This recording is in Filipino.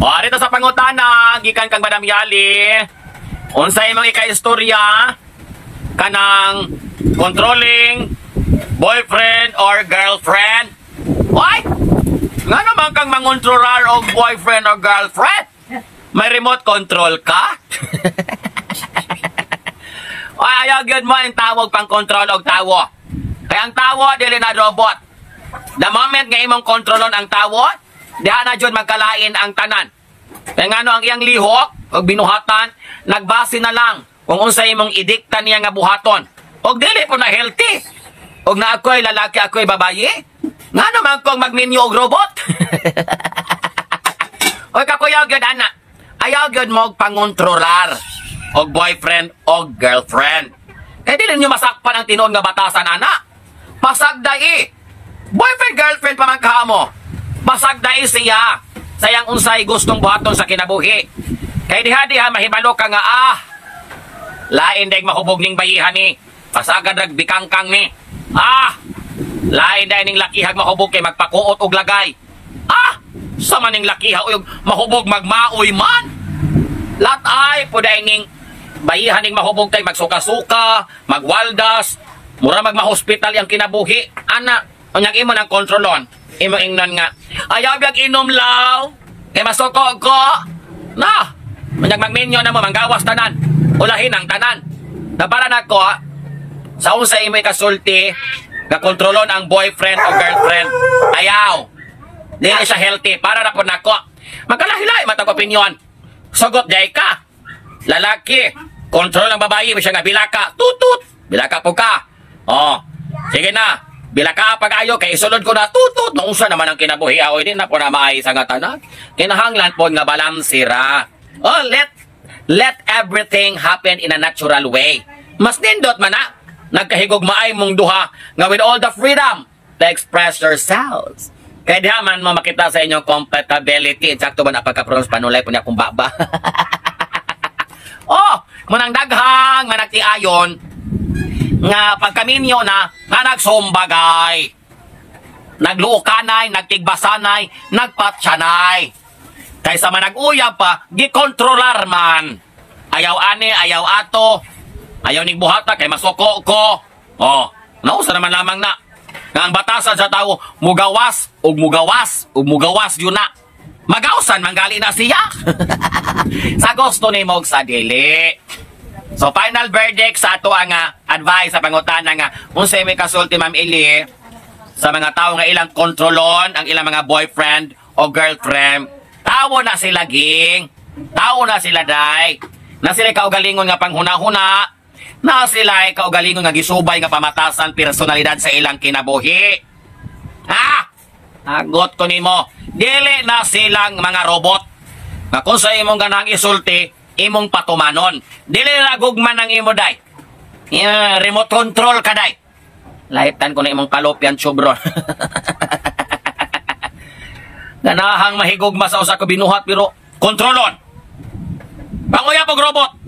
O, dito sa pangutana, gikan kang Madam Yali. Unsay imong ika-istorya kanang controlling boyfriend or girlfriend? Oy! Nga naman kang mangontrolar og boyfriend or girlfriend? May remote control ka? Oy, ayaw gyud mo ang tawag pang control og tawo. Kaya ang tawo dili na robot. The moment nga imong kontrolon ang tawo, diha na jud magkalain ang tanan. Kaya nga ang iyang lihok og binuhatan, nagbase na lang kung unsay imong idikta niya nga buhaton. Og dili po na healthy. Og na ako'y lalaki, ako'y babayi. Nga naman kung magminyo og robot. Oy, kakuyaw gyud ana. Ayaw gyud mo pangontrolar og boyfriend og girlfriend. Kaya dili niyo masakpan ang tinuod nga batasan ana. Pasagdai. Boyfriend girlfriend pa man kamo. Pasagdai siya. Sayang unsay gustong buhaton sa kinabuhi. Kay diha mahibalo ka nga lain dayeg mahubog ning bayihan ni. Pasagad rag bikangkang ni. Lain dayeg ning lakihag mahubog kay magpakuot og lagay. Sama ning lakiha og mahubog magmaoy man. Latay puday ning bayihan ning mahubog kay magsuka-suka, magwaldas, mura magma-hospital yang kinabuhi. Ana, unyag imo nang kontrolon. Imo ingnon nga, ayaw biyag inom law. Kay masuko ko. Na, unyag magminyo na mo, manggawas tanan. Ulahin ang tanan. Na para na ko, sa unsa imo ikasulti, nga kontrolon ang boyfriend o girlfriend. Ayaw. Dili siya healthy. Para na po na ko. Magkalahilay matang opinyon. Sugot day ka. Lalaki. Kontrol ang babae. Siya nga bilaka. Tutut. Bilaka po ka. Sige na. Bilaka pag-ayo. Kay isulod ko na tutut. Noong naman ang kinabuhi. Oy, din na po na maayos ang tanan. Kinahanglan po nga balansira. Let everything happen in a natural way. Mas nindot man na. Nagkahigog maay mong duha. Nga with all the freedom to express yourselves. Kaya diha man mo makita sa inyong compatibility. Insakto ba na pagka-pronounce panulay po niya kung baba. Munang daghang nga nagtiayon nga pagkaminyo na nga nagsumbagay. Nagluokanay, nagtigbasanay, nagpatsyanay. Kaysa man nag-uyab pa, gikontrolar man. Ayaw ani, ayaw ato. Ayaw ning buhata kay masuko ko. Nausa naman lamang na. Nga ang batasan sa tao, mugawas, ug mugawas yun na. Magausan, manggali na siya. Sa gusto ni Mog sa dili. So, final verdict sa ato ang advice sa pangutana nga, kung sa may kasulti, Ma'am Eli, sa mga tao nga ilang kontrolon, ang ilang mga boyfriend o girlfriend, tawo na sila, ging. Tawo na sila, day. Na sila kaugalingon nga panghuna-huna, na sila ay kaugalingon nga gisubay nga pamatasan personalidad sa ilang kinabuhi. Agot ko nimo, dili na silang mga robot. Nga kung sa imong ganang isulti, imong patumanon. Dili na gugman ang imo, day. Remote control ka, day. Lahitan ko na imong kalopyan, chubron. Ganahang mahigugma sa usa ka binuhat, pero kontrolon. Panguya pag robot.